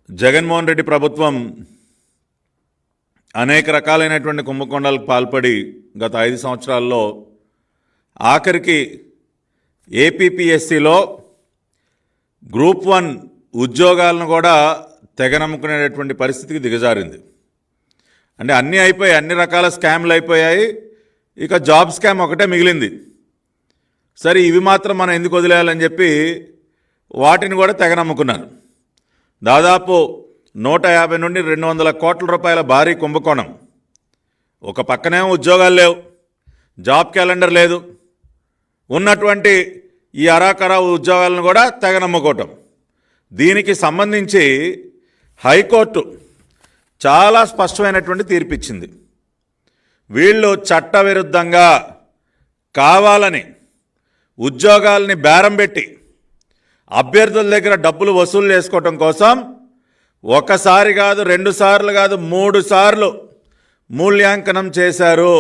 జగన్మోహన్ రెడ్డి ప్రభుత్వం అనేక రకాలైనటువంటి కుంభకోణాలకు పాల్పడి గత 5 సంవత్సరాల్లో ఆఖరికి ఏపీపీఎస్సీలో గ్రూప్ 1 ఉద్యోగాలను కూడా తెగనమ్ముకునేటటువంటి పరిస్థితికి దిగజారింది. అంటే అన్నీ అయిపోయాయి, అన్ని రకాల స్కామ్లు అయిపోయాయి, ఇక జాబ్ స్కామ్ ఒకటే మిగిలింది. సరే ఇవి మాత్రం మనం ఎందుకు వదిలేయాలని చెప్పి వాటిని కూడా తెగనమ్ముకున్నారు. దాదాపు 150 నుండి 200 కోట్ల రూపాయల భారీ కుంభకోణం. ఒక పక్కనేమో ఉద్యోగాలు లేవు, జాబ్ క్యాలెండర్ లేదు, ఉన్నటువంటి ఈ అరాకరా ఉద్యోగాలను కూడా తెగనమ్ముకోవటం. దీనికి సంబంధించి హైకోర్టు చాలా స్పష్టమైనటువంటి తీర్పిచ్చింది. వీళ్ళు చట్టవిరుద్ధంగా కావాలని ఉద్యోగాలని బేరం పెట్టి అభ్యర్థుల దగ్గర డబ్బులు వసూలు చేసుకోవటం కోసం ఒకసారి కాదు, 2 సార్లు కాదు, 3 సార్లు మూల్యాంకనం చేశారు.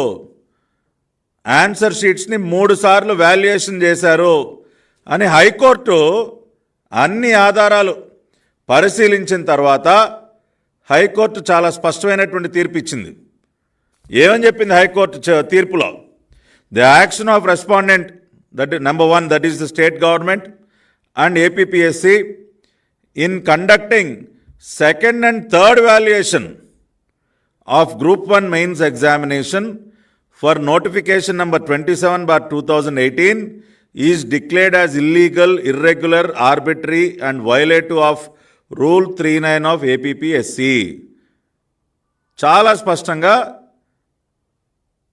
ఆన్సర్ షీట్స్ని 3 సార్లు వాల్యుయేషన్ చేశారు అని హైకోర్టు అన్ని ఆధారాలు పరిశీలించిన తర్వాత హైకోర్టు చాలా స్పష్టమైనటువంటి తీర్పు ఇచ్చింది. ఏమని చెప్పింది హైకోర్టు తీర్పులో? The action of respondent, that number 1, that is the state government and APPSC in conducting second and third valuation of Group 1 mains examination for notification number 27/2018 is declared as illegal, irregular, arbitrary and violative of Rule 39 of APPSC. చాలా స్పష్టంగా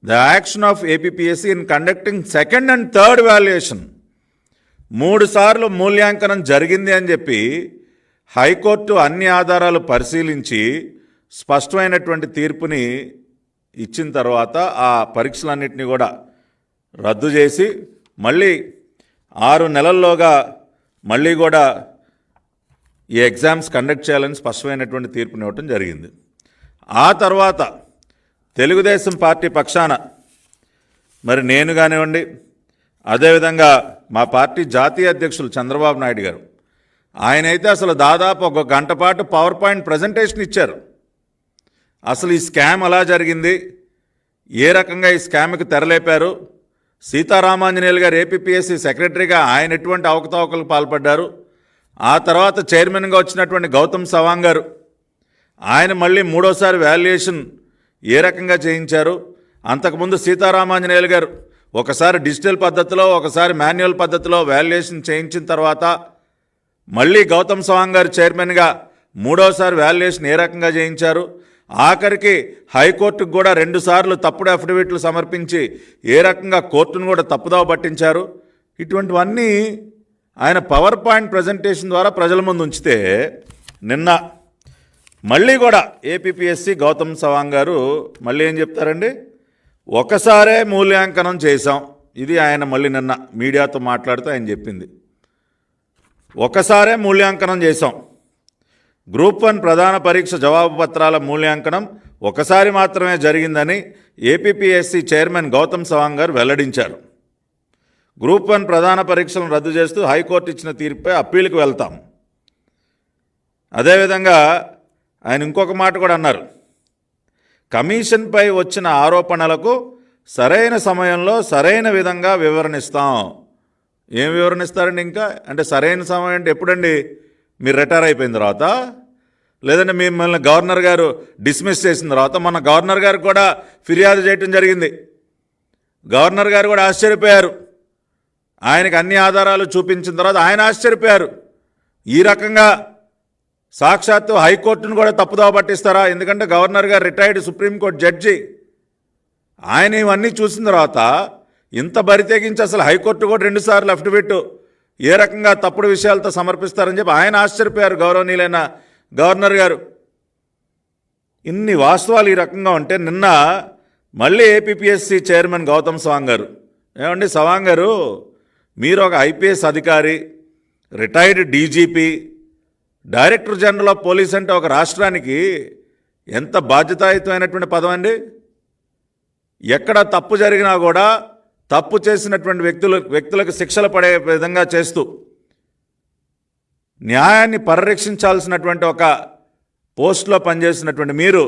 the action of APPSC in conducting second and third valuation 3 సార్లు మూల్యాంకనం జరిగింది అని చెప్పి high court అన్ని ఆధారాలు పరిశీలించి స్పష్టమైనటువంటి తీర్పుని ఇచ్చిన తర్వాత ఆ పరీక్షలన్నింటినీ కూడా రద్దు చేసి మళ్ళీ 6 నెలల్లోగా మళ్ళీ కూడా ఈ ఎగ్జామ్స్ కండక్ట్ చేయాలని స్పష్టమైనటువంటి తీర్పుని ఇవ్వటం జరిగింది. ఆ తర్వాత తెలుగుదేశం పార్టీ పక్షాన మరి నేను కానివ్వండి, అదేవిధంగా మా పార్టీ జాతీయ అధ్యక్షులు చంద్రబాబు నాయుడు గారు, ఆయనైతే అసలు దాదాపు 1 గంట పాటు పవర్ పాయింట్ ప్రజెంటేషన్ ఇచ్చారు. అసలు ఈ స్కామ్ ఎలా జరిగింది, ఏ రకంగా ఈ స్కామ్కి తెరలేపారు, సీతారామాంజనేయులు గారు ఏపీపీఎస్సీ సెక్రటరీగా ఆయన ఎటువంటి అవకతవకలకు పాల్పడ్డారు, ఆ తర్వాత చైర్మన్గా వచ్చినటువంటి గౌతమ్ సవాంగ్ గారు ఆయన మళ్ళీ 3వసారి వాల్యుయేషన్ ఏ రకంగా చేయించారు, అంతకుముందు సీతారామాంజనేయులు గారు ఒకసారి డిజిటల్ పద్ధతిలో ఒకసారి మాన్యువల్ పద్ధతిలో వాల్యుయేషన్ చేయించిన తర్వాత మళ్ళీ గౌతమ్ సవాంగ్ గారు చైర్మన్గా 3వసారి వాల్యుయేషన్ ఏ రకంగా చేయించారు, ఆఖరికి హైకోర్టుకు కూడా 2 సార్లు తప్పుడు అఫిడవిట్లు సమర్పించి ఏ రకంగా కోర్టును కూడా తప్పుదోవ పట్టించారు. ఇటువంటివన్నీ ఆయన పవర్ పాయింట్ ప్రజెంటేషన్ ద్వారా ప్రజల ముందు ఉంచితే నిన్న మళ్ళీ కూడా ఏపీపీఎస్సీ గౌతమ్ సవాంగ్ గారు మళ్ళీ ఏం చెప్తారండి, ఒకసారే మూల్యాంకనం చేశాం. ఇది ఆయన మళ్ళీ నిన్న మీడియాతో మాట్లాడుతూ ఆయన చెప్పింది. ఒకసారే మూల్యాంకనం చేశాం. గ్రూప్ 1 ప్రధాన పరీక్ష జవాబు పత్రాల మూల్యాంకనం ఒకసారి మాత్రమే జరిగిందని ఏపీపీఎస్సీ చైర్మన్ గౌతమ్ సవాంగ్ గారు వెల్లడించారు. గ్రూప్ 1 ప్రధాన పరీక్షలను రద్దు చేస్తూ హైకోర్టు ఇచ్చిన తీర్పుపై అప్పీలుకు వెళ్తాం. అదేవిధంగా ఆయన ఇంకొక మాట కూడా అన్నారు, కమిషన్పై వచ్చిన ఆరోపణలకు సరైన సమయంలో సరైన విధంగా వివరణిస్తాం. ఏం వివరణిస్తారండి? ఇంకా అంటే సరైన సమయం అంటే ఎప్పుడండి? మీరు రిటైర్ అయిపోయిన తర్వాత, లేదంటే మిమ్మల్ని గవర్నర్ గారు డిస్మిస్ చేసిన తర్వాత. మన గవర్నర్ గారు కూడా ఫిర్యాదు చేయటం జరిగింది. గవర్నర్ గారు కూడా ఆశ్చర్యపోయారు. ఆయనకు అన్ని ఆధారాలు చూపించిన తర్వాత ఆయన ఆశ్చర్యపోయారు. ఈ రకంగా సాక్షాత్తు హైకోర్టును కూడా తప్పుదోవ పట్టిస్తారా? ఎందుకంటే గవర్నర్ గారు రిటైర్డ్ సుప్రీంకోర్టు జడ్జి. ఆయన ఇవన్నీ చూసిన తర్వాత ఇంత బరితెగించి అసలు హైకోర్టు కూడా 2 సార్లు అఫిడవిట్ ఏ రకంగా తప్పుడు విషయాలతో సమర్పిస్తారని చెప్పి ఆయన ఆశ్చర్యపోయారు గౌరవనీయులైన గవర్నర్ గారు. ఇన్ని వాస్తవాలు ఈ రకంగా ఉంటే నిన్న మళ్ళీ ఏపీపీఎస్సీ చైర్మన్ గౌతమ్ సవాంగ్ గారు, ఏమండి సవాంగ్ గారు, మీరు ఒక ఐపీఎస్ అధికారి, retired DGP, director general of police అంటే ఒక రాష్ట్రానికి ఎంత బాధ్యతాయుతమైనటువంటి పదం అండి. ఎక్కడ తప్పు జరిగినా కూడా తప్పు చేసినటువంటి వ్యక్తులకు శిక్షలు పడే విధంగా చేస్తూ న్యాయాన్ని పరిరక్షించాల్సినటువంటి ఒక పోస్ట్లో పనిచేసినటువంటి మీరు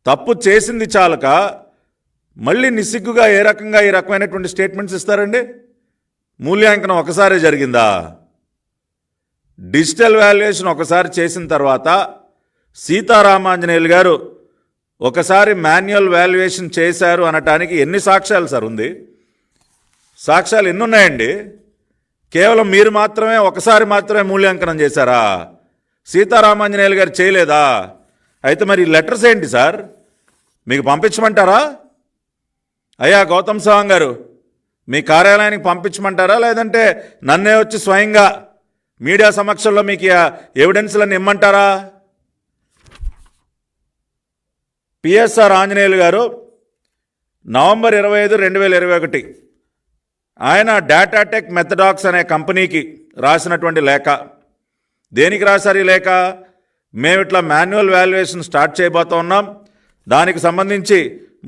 తప్పు చేసింది చాలక మళ్ళీ నిస్సిగ్గుగా ఏ రకంగా ఈ రకమైనటువంటి స్టేట్మెంట్స్ ఇస్తారండి? మూల్యాంకనం ఒకసారి జరిగిందా? డిజిటల్ వాల్యుయేషన్ ఒకసారి చేసిన తర్వాత సీతారామాంజనేయులు గారు ఒకసారి మాన్యువల్ వాల్యుయేషన్ చేశారు అనటానికి ఎన్ని సాక్ష్యాలు సార్ ఉంది? సాక్ష్యాలు ఎన్ని ఉన్నాయండి? కేవలం మీరు మాత్రమే ఒకసారి మాత్రమే మూల్యాంకనం చేశారా? సీతారామాంజనేయులు గారు చేయలేదా? అయితే మరి లెటర్స్ ఏంటి సార్? మీకు పంపించమంటారా? అయ్యా గౌతమ్ సవాంగ్ గారు, మీ కార్యాలయానికి పంపించమంటారా, లేదంటే నన్నే వచ్చి స్వయంగా మీడియా సమక్షంలో మీకు ఎవిడెన్స్లను ఇమ్మంటారా? పిఎస్ఆర్ ఆంజనేయులు గారు నవంబర్ 25, 2021 ఆయన డేటాటెక్ మెథడాక్స్ అనే కంపెనీకి రాసినటువంటి లేఖ. దేనికి రాశారు ఈ లేఖ? మేము ఇట్లా మాన్యువల్ వాల్యుయేషన్ స్టార్ట్ చేయబోతూ ఉన్నాం, దానికి సంబంధించి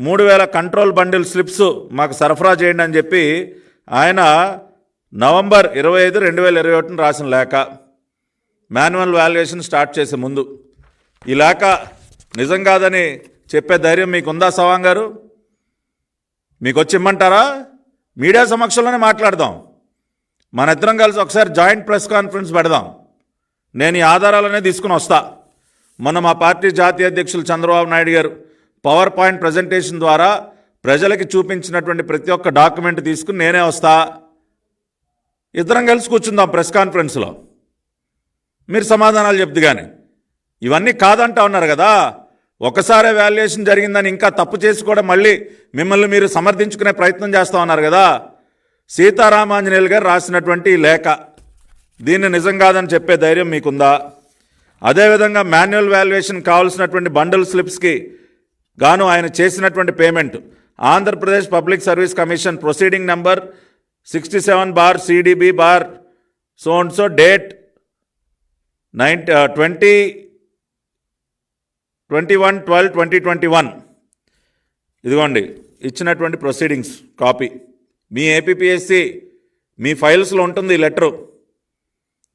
3000 కంట్రోల్ బండిల్ స్లిప్స్ మాకు సరఫరా చేయండి అని చెప్పి ఆయన నవంబర్ 25, 2021 రాసిన లేఖ. మాన్యువల్ వాల్యుయేషన్ స్టార్ట్ చేసే ముందు ఈ లేఖ నిజం కాదని చెప్పే ధైర్యం మీకుందా సవాంగ్ గారు? మీకు వచ్చి ఇమ్మంటారా? మీడియా సమక్షంలోనే మాట్లాడదాం. మన ఇద్దరం కలిసి ఒకసారి జాయింట్ ప్రెస్ కాన్ఫరెన్స్ పెడదాం. నేను ఈ ఆధారాలనే తీసుకుని వస్తా. మొన్న మా పార్టీ జాతీయ అధ్యక్షులు చంద్రబాబు నాయుడు గారు పవర్ పాయింట్ ప్రజెంటేషన్ ద్వారా ప్రజలకి చూపించినటువంటి ప్రతి ఒక్క డాక్యుమెంట్ తీసుకుని నేనే వస్తా. ఇద్దరం కలిసి కూర్చుందాం ప్రెస్ కాన్ఫరెన్స్లో. మీరు సమాధానాలు చెప్తే కానీ ఇవన్నీ కాదంటా ఉన్నారు కదా. ఒకసారి వాల్యుయేషన్ జరిగిందని ఇంకా తప్పు చేసి కూడా మళ్ళీ మిమ్మల్ని మీరు సమర్థించుకునే ప్రయత్నం చేస్తూ ఉన్నారు కదా. సీతారామాంజనేయులు గారు రాసినటువంటి లేఖ, దీన్ని నిజం కాదని చెప్పే ధైర్యం మీకుందా? అదేవిధంగా మాన్యువల్ వాల్యుయేషన్ కావాల్సినటువంటి బండల్ స్లిప్స్కి గాను ఆయన చేసినటువంటి payment Andhra Pradesh public service commission proceeding number 67/CDB/ so and so date 21/12/2021 ఇదిగోండి ఇచ్చినటువంటి ప్రొసీడింగ్స్ కాపీ. మీ ఏపీపీఎస్సి మీ ఫైల్స్లో ఉంటుంది ఈ లెటరు,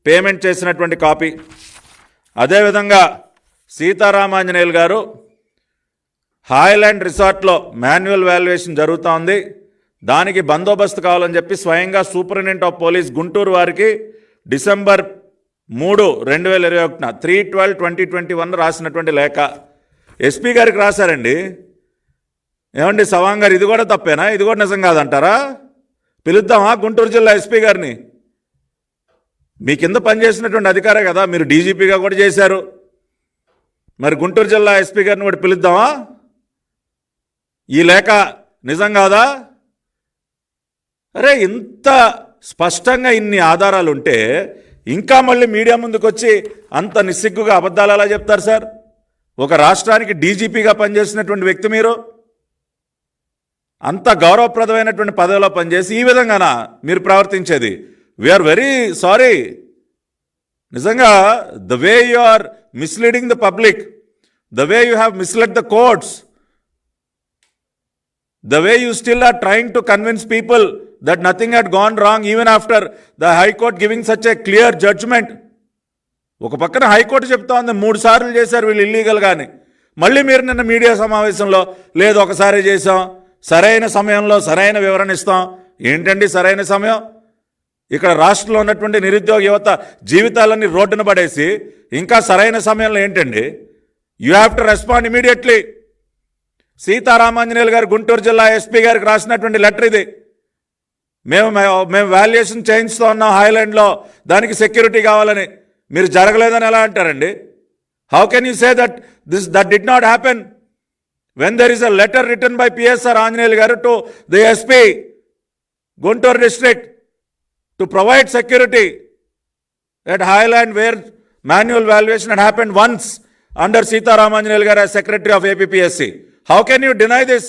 పేమెంట్ చేసినటువంటి కాపీ. అదేవిధంగా సీతారామాంజనేయులు గారు హాయ్లాండ్ రిసార్ట్లో మాన్యువల్ వాల్యుయేషన్ జరుగుతూ ఉంది, దానికి బందోబస్తు కావాలని చెప్పి స్వయంగా సూపరింటెండెంట్ ఆఫ్ పోలీస్ గుంటూరు వారికి డిసెంబర్ 3, 2021 3/12/2021 రాసినటువంటి లేఖ ఎస్పీ గారికి రాశారండి. ఏమండి సవాంగ్ గారు, ఇది కూడా తప్పేనా? ఇది కూడా నిజం కాదంటారా? పిలుద్దామా గుంటూరు జిల్లా ఎస్పీ గారిని? మీ కింద పనిచేసినటువంటి అధికారే కదా, మీరు డీజీపీగా కూడా చేశారు. మరి గుంటూరు జిల్లా ఎస్పీ గారిని కూడా పిలుద్దామా? ఈ లేఖ నిజం కాదా? అరే ఇంత స్పష్టంగా ఇన్ని ఆధారాలు ఉంటే ఇంకా మళ్ళీ మీడియా ముందుకు వచ్చి అంత నిస్సిగ్గుగా అబద్ధాలు ఎలా చెప్తారు సార్? ఒక రాష్ట్రానికి డీజీపీగా పనిచేసినటువంటి వ్యక్తి మీరు, అంత గౌరవప్రదమైనటువంటి పదవిలో పనిచేసి ఈ విధంగానా మీరు ప్రవర్తించేది? We are very sorry. నిజంగా the way you are misleading the public, the way you have misled the courts, the way you still are trying to convince people that nothing had gone wrong even after the High Court giving such a clear judgment. ఒక పక్కన high court చెప్తా ఉంది 3 సార్లు చేశారు వీళ్ళు illegal గాని, మళ్ళీ మీరు నిన్న మీడియా సమావేశంలో లేదు ఒకసారి చేసాం, సరైన సమయంలో సరైన వివరణ ఇస్తాం. ఏంటండి సరైన సమయం? ఇక్కడ రాష్ట్రంలో ఉన్నటువంటి నిరుద్యోగ యువత జీవితాలన్నీ రోడ్డున పడేసి ఇంకా సరైన సమయంలో ఏంటండి? You have to respond immediately. Seetharamanjaneyulu garu Guntur జిల్లా ఎస్పీ గారికి రాసినటువంటి లెటర్ ఇది. మేము వాల్యుయేషన్ చేయిస్తూ ఉన్నాం హాయ్లాండ్లో, దానికి సెక్యూరిటీ కావాలని. మీరు జరగలేదని ఎలా అంటారండి? How can you say that did not happen when there is a letter written by PSR Anjaneyulu garu to the SP Guntur district to provide security at Highland where manual valuation had happened once under Sitaramanjaneyulu garu as Secretary of APPSC. How can you deny this?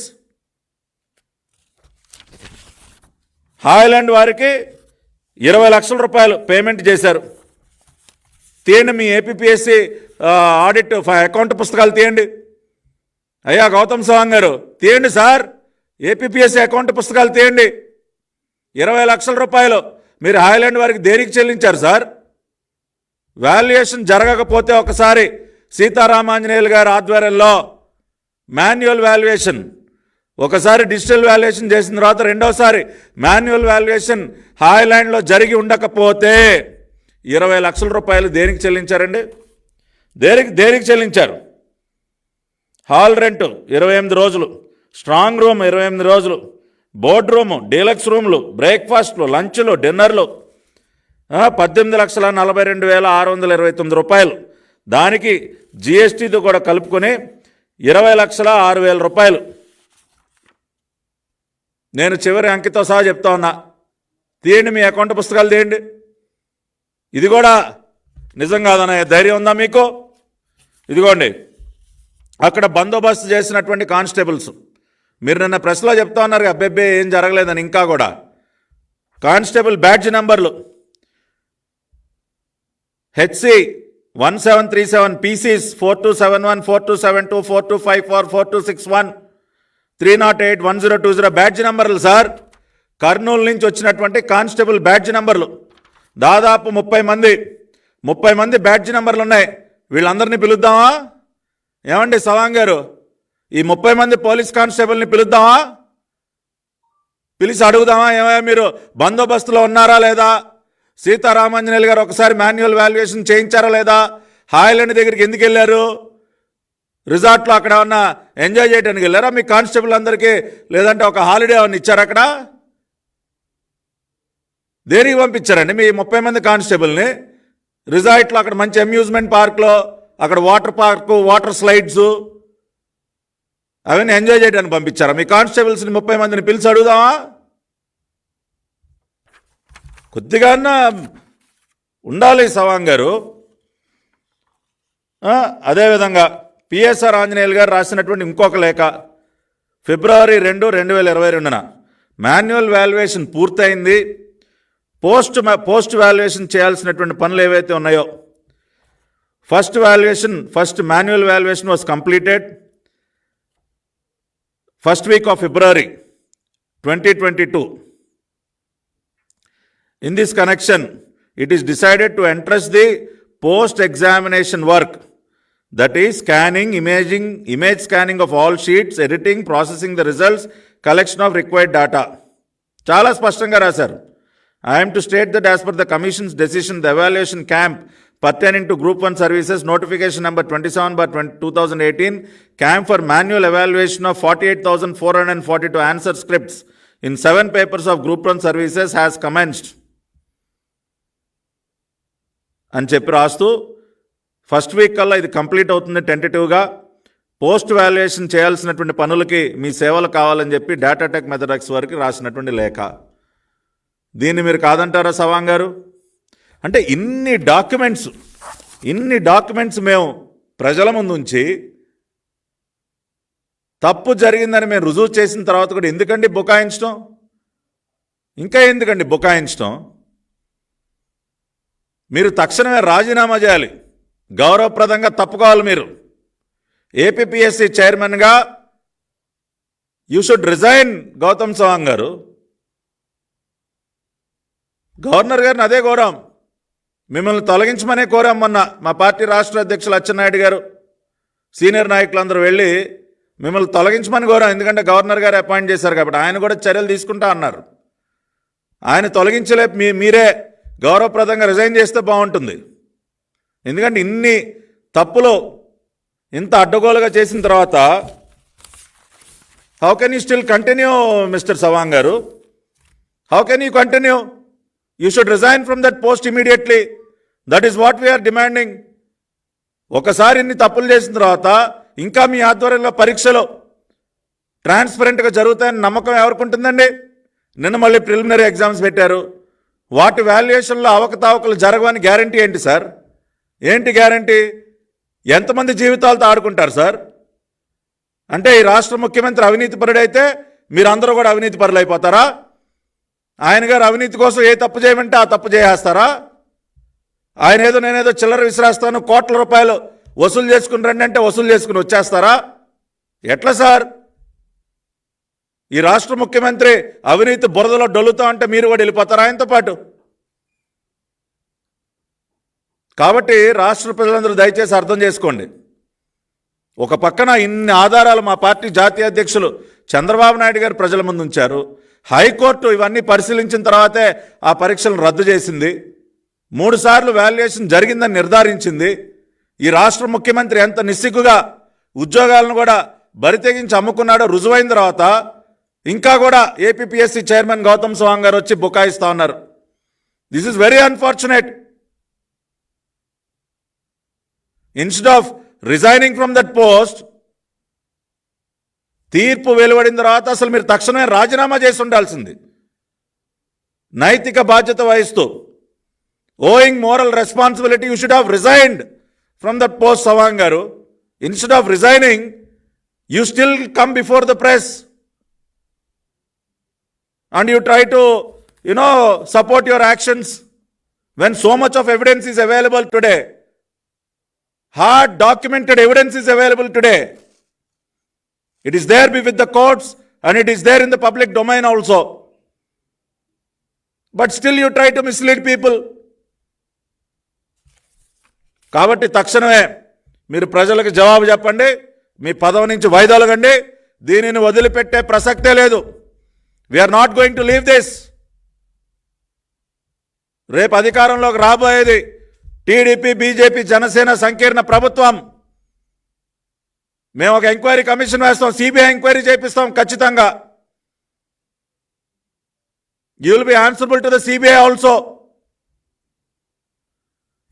Highland వారికి 20 లక్షల రూపాయలు payment చేశారు. తీయండి మీ APPSC audit account పుస్తకాలు తీయండి. అయ్యా గౌతమ్ సవాంగ్ గారు తీయండి సార్, ఏపీపీఎస్సీ అకౌంట్ పుస్తకాలు తీయండి. 20 లక్షల రూపాయలు మీరు హాయ్లాండ్ వారికి దేనికి చెల్లించారు సార్? వాల్యుయేషన్ జరగకపోతే ఒకసారి సీతారామాంజనేయులు గారి ఆధ్వర్యంలో మాన్యువల్ వాల్యుయేషన్, ఒకసారి డిజిటల్ వాల్యుయేషన్ చేసిన తర్వాత రెండోసారి మాన్యువల్ వాల్యుయేషన్ హాయ్లాండ్లో జరిగి ఉండకపోతే 20 లక్షల రూపాయలు దేనికి చెల్లించారండి? దేనికి చెల్లించారు? హాల్ రెంట్ 28 రోజులు, స్ట్రాంగ్ రూమ్ 28 రోజులు, బోర్డ్ రూము, డీలక్స్ రూమ్లు, బ్రేక్ఫాస్ట్లు, లంచ్లు, డిన్నర్లు 18,42,629 రూపాయలు. దానికి జిఎస్టీతో కూడా కలుపుకొని 20,06,000 రూపాయలు. నేను చివరి అంకెతో సహా చెప్తా ఉన్నా, తీయండి మీ అకౌంట్ పుస్తకాలు తీయండి. ఇది కూడా నిజం కాదనే ధైర్యం ఉందా మీకు? ఇదిగోండి, అక్కడ బందోబస్తు చేసినటువంటి కానిస్టేబుల్స్. మీరు నిన్న ప్రెస్లో చెప్తా ఉన్నారు అబ్బెబ్బే ఏం జరగలేదని. ఇంకా కూడా కానిస్టేబుల్ బ్యాడ్జ్ నంబర్లు హెచ్సి 1737, పీసీస్ 4271, 4272, 4254, 4261, 308, 1020 బ్యాడ్జ్ నంబర్లు సార్. కర్నూలు నుంచి వచ్చినటువంటి కానిస్టేబుల్ బ్యాడ్జ్ నంబర్లు దాదాపు 30 మంది బ్యాడ్జ్ నంబర్లు ఉన్నాయి. వీళ్ళందరినీ పిలుద్దామా? ఏమండి సవాంగ్ గారు, ఈ 30 మంది పోలీస్ కానిస్టేబుల్ని పిలుద్దామా? పిలిచి అడుగుదామా, ఏమయ్యా మీరు బందోబస్తులో ఉన్నారా లేదా? సీతారామాంజనేయులు గారు ఒకసారి మాన్యువల్ వాల్యుయేషన్ చేయించారా లేదా? హాయ్లాండ్ దగ్గరికి ఎందుకు వెళ్ళారు? రిసార్ట్లో అక్కడ ఏమన్నా ఎంజాయ్ చేయడానికి వెళ్ళారా మీ కానిస్టేబుల్ అందరికీ? లేదంటే ఒక హాలిడే ఏమన్నా ఇచ్చారు అక్కడ? దేనికి పంపించారండి మీ 30 మంది కానిస్టేబుల్ని? రిసార్ట్లో అక్కడ మంచి అమ్యూజ్మెంట్ పార్క్లో అక్కడ వాటర్ పార్కు, వాటర్ స్లైడ్స్ అవన్నీ ఎంజాయ్ చేయడానికి పంపించారా మీ కానిస్టేబుల్స్ని? 30 మందిని పిలిచి అడుగుదామా? కొద్దిగా ఉండాలి సవాంగ్ గారు. అదేవిధంగా పిఎస్ఆర్ ఆంజనేయులు గారు రాసినటువంటి ఇంకొక లేఖ ఫిబ్రవరి 2, 2022న మాన్యువల్ వాల్యుయేషన్ పూర్తయింది. పోస్ట్ వాల్యుయేషన్ చేయాల్సినటువంటి పనులు ఏవైతే ఉన్నాయో, first manual valuation was completed first week of February 2022. In this connection, it is decided to entrust the post-examination work, that is scanning, image scanning of all sheets, editing, processing the results, collection of required data. Chala spashtanga rasaru. I am to state that as per the Commission's decision, the evaluation camp pertaining to Group 1 services, notification number 27/2018, camp for manual evaluation of 48,442 answer scripts in 7 papers of Group 1 services has commenced. అని చెప్పి రాస్తూ first week కల్లా ఇది complete అవుతుంది టెంటేటివ్గా. Post valuation చేయాల్సినటువంటి పనులకి మీ సేవలు కావాలని చెప్పి డేటాటెక్ మెథడాక్స్ వారికి రాసినటువంటి లేఖ. దీన్ని మీరు కాదంటారా సవాంగ్ గారు? అంటే ఇన్ని డాక్యుమెంట్స్ మేము ప్రజల ముందు ఉంచి తప్పు జరిగిందని మేము రుజువు చేసిన తర్వాత కూడా ఎందుకండి బుకాయించడం? ఇంకా ఎందుకండి బుకాయించడం? మీరు తక్షణమే రాజీనామా చేయాలి, గౌరవప్రదంగా తప్పుకోవాలి. మీరు ఏపీపీఎస్సీ చైర్మన్గా you should resign. Gautam Sawang garu, governor గారిని అదే కోరాం, మిమ్మల్ని తొలగించమనే కోరాం. మొన్న మా పార్టీ రాష్ట్ర అధ్యక్షులు అచ్చెన్నాయుడు గారు, సీనియర్ నాయకులందరూ వెళ్ళి మిమ్మల్ని తొలగించమని కోరాం. ఎందుకంటే గవర్నర్ గారు అపాయింట్ చేశారు కాబట్టి ఆయన కూడా చర్యలు తీసుకుంటా అన్నారు. ఆయన తొలగించలే, మీరే గౌరవప్రదంగా రిజైన్ చేస్తే బాగుంటుంది. ఎందుకంటే ఇన్ని తప్పులు ఇంత అడ్డగోలుగా చేసిన తర్వాత how can you still continue mister Sawang garu? How can you continue? You should resign from that post immediately. That is what we are demanding. ఒకసారి ఇన్ని తప్పులు చేసిన తర్వాత ఇంకా మీ ఆధ్వర్యంలో పరీక్షలు ట్రాన్స్పరెంట్గా జరుగుతాయని నమ్మకం ఎవరికి ఉంటుందండి? నిన్న మళ్ళీ ప్రిలిమినరీ ఎగ్జామ్స్ పెట్టారు. వాటి వాల్యుయేషన్లో అవకతవకలు జరగవని గ్యారంటీ ఏంటి సార్? ఏంటి గ్యారంటీ? ఎంతమంది జీవితాలతో ఆడుకుంటారు సార్? అంటే ఈ రాష్ట్ర ముఖ్యమంత్రి అవినీతిపరుడైతే మీరందరూ కూడా అవినీతిపరులు అయిపోతారా? ఆయన గారు అవినీతి కోసం ఏ తప్పు చేయమంటే ఆ తప్పు చేసేస్తారా? ఆయన ఏదో నేనేదో చిల్లర విసిరేస్తాను, కోట్ల రూపాయలు వసూలు చేసుకుని రండి అంటే వసూలు చేసుకుని వచ్చేస్తారా? ఎట్లా సార్? ఈ రాష్ట్ర ముఖ్యమంత్రి అవినీతి బురదలో డొల్లుతా అంటే మీరు కూడా వెళ్ళిపోతారా ఆయనతో పాటు? కాబట్టి రాష్ట్ర ప్రజలందరూ దయచేసి అర్థం చేసుకోండి. ఒక పక్కన ఇన్ని ఆధారాలు మా పార్టీ జాతీయ అధ్యక్షులు చంద్రబాబు నాయుడు గారు ప్రజల ముందు ఉంచారు. హైకోర్టు ఇవన్నీ పరిశీలించిన తర్వాతే ఆ పరీక్షలను రద్దు చేసింది. 3 సార్లు వాల్యుయేషన్ జరిగిందని నిర్ధారించింది. ఈ రాష్ట్ర ముఖ్యమంత్రి ఎంత నిస్సిగ్గుగా ఉద్యోగాలను కూడా బరితెగించి అమ్ముకున్నాడో రుజువైన తర్వాత ఇంకా కూడా ఏపీపీఎస్సీ చైర్మన్ గౌతమ్ సవాంగ్ గారు వచ్చి బుకాయిస్తా ఉన్నారు. This is very unfortunate. Instead of resigning from that post, తీర్పు వెలువడిన తర్వాత అసలు మీరు తక్షణమే రాజీనామా చేసి ఉండాల్సింది. నైతిక బాధ్యత వహిస్తూ, owing moral responsibility, you should have resigned from that post Sawang garu. Instead of resigning, you still come before the press and you try to, support your actions when so much of evidence is available today. Hard documented evidence is available today. It is there with the courts and it is there in the public domain also. But still you try to mislead people. కాబట్టి తక్షణమే మీరు ప్రజలకు జవాబు చెప్పండి, మీ పదవి నుంచి వైదొలగండి. దీనిని వదిలిపెట్టే ప్రసక్తే లేదు. We're not going to leave this. రేపు అధికారంలోకి రాబోయేది టీడీపీ, బీజేపీ, జనసేన సంకీర్ణ ప్రభుత్వం. మేము ఒక ఎంక్వైరీ కమిషన్ వేస్తాం, సిబిఐ ఎంక్వైరీ చేపిస్తాం ఖచ్చితంగా. You will be answerable to the CBI also.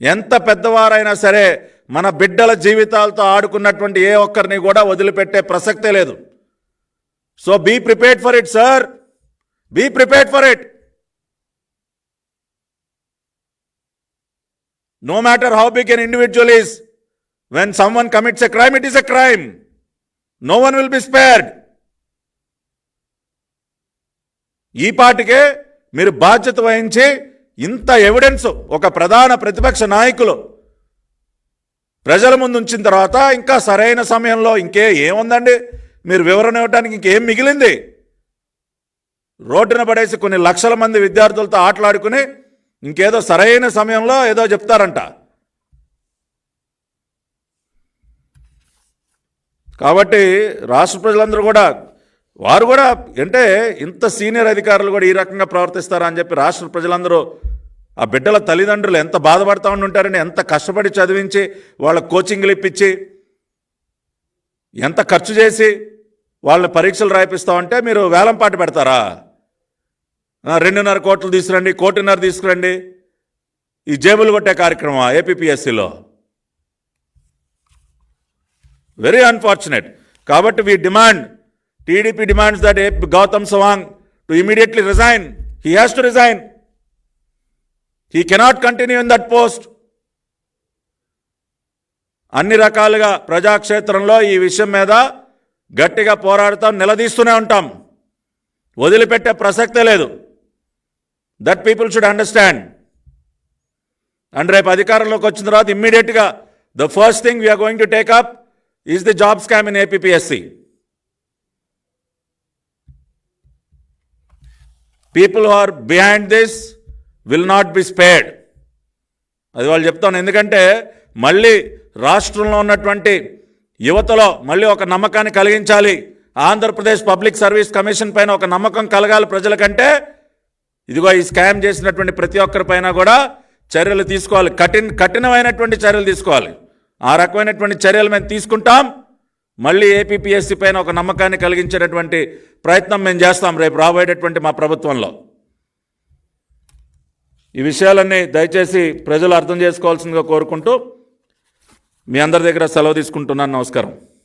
ఎంత పెద్దవారైనా సరే మన బిడ్డల జీవితాలతో ఆడుకున్నటువంటి ఏ ఒక్కరిని కూడా వదిలిపెట్టే ప్రసక్తే లేదు. So be prepared for it sir, be prepared for it. No matter how big an individual is, when someone commits a crime, it is a crime. No one will be spared. ఈ పాటికే మీరు బాధ్యత వహించి ఇంత evidence ఒక ప్రధాన ప్రతిపక్ష నాయకులు ప్రజల ముందు ఉంచిన తర్వాత ఇంకా సరైన సమయంలో ఏముందండి, మీరు వివరణ ఇవ్వడానికి ఇంకేం మిగిలింది? రోడ్డున పడేసి కొన్ని లక్షల మంది విద్యార్థులతో ఆటలాడుకుని ఇంకేదో సరైన సమయంలో ఏదో చెప్తారంట. కాబట్టి రాష్ట్ర ప్రజలందరూ కూడా, వారు కూడా అంటే ఇంత సీనియర్ అధికారులు కూడా ఈ రకంగా ప్రవర్తిస్తారా అని చెప్పి రాష్ట్ర ప్రజలందరూ, ఆ బిడ్డల తల్లిదండ్రులు ఎంత బాధపడతా ఉంటారని, ఎంత కష్టపడి చదివించి వాళ్ళ కోచింగ్లు ఇప్పించి ఎంత ఖర్చు చేసి వాళ్ళని పరీక్షలు రాయిపిస్తామంటే మీరు వేలంపాట పెడతారా? 2.5 కోట్లు తీసుకురండి, 1.5 కోటి తీసుకురండి. ఈ జేబులు కొట్టే కార్యక్రమం ఏపీపీఎస్సీలో. Very unfortunate. కాబట్టి we demand, TDP demands that Gautam Sawang to immediately resign. He has to resign. He cannot continue in that post. అన్ని రకాలుగా ప్రజాక్షేత్రంలో ఈ విషయం మీద గట్టిగా పోరాడతాం, నిలదీస్తూనే ఉంటాం. వదిలిపెట్టే ప్రసక్తే లేదు. That people should understand. And రేపు అధికారంలోకి వచ్చిన తర్వాత ఇమ్మీడియట్గా the first thing we're going to take up is the job scam in APPSC. People who are behind this will not be spared. అది వాళ్ళు చెప్తాను. ఎందుకంటే మళ్ళీ రాష్ట్రంలో ఉన్నటువంటి యువతలో మళ్ళీ ఒక నమ్మకాన్ని కలిగించాలి. ఆంధ్రప్రదేశ్ పబ్లిక్ సర్వీస్ కమిషన్ పైన ఒక నమ్మకం కలగాలి ప్రజలకంటే, ఇదిగో ఈ స్కామ్ చేసినటువంటి ప్రతి ఒక్కరిపైన కూడా చర్యలు తీసుకోవాలి, కఠినమైనటువంటి చర్యలు తీసుకోవాలి. ఆ రకమైనటువంటి చర్యలు మేము తీసుకుంటాం. మళ్ళీ ఏపీపీఎస్సీ పైన ఒక నమ్మకాన్ని కలిగించేటటువంటి ప్రయత్నం మేము చేస్తాం రేపు రాబోయేటటువంటి మా ప్రభుత్వంలో. ఈ విషయాలన్నీ దయచేసి ప్రజలు అర్థం చేసుకోవాల్సిందిగా కోరుకుంటూ మీ అందరి దగ్గర సెలవు తీసుకుంటున్నాను. నమస్కారం.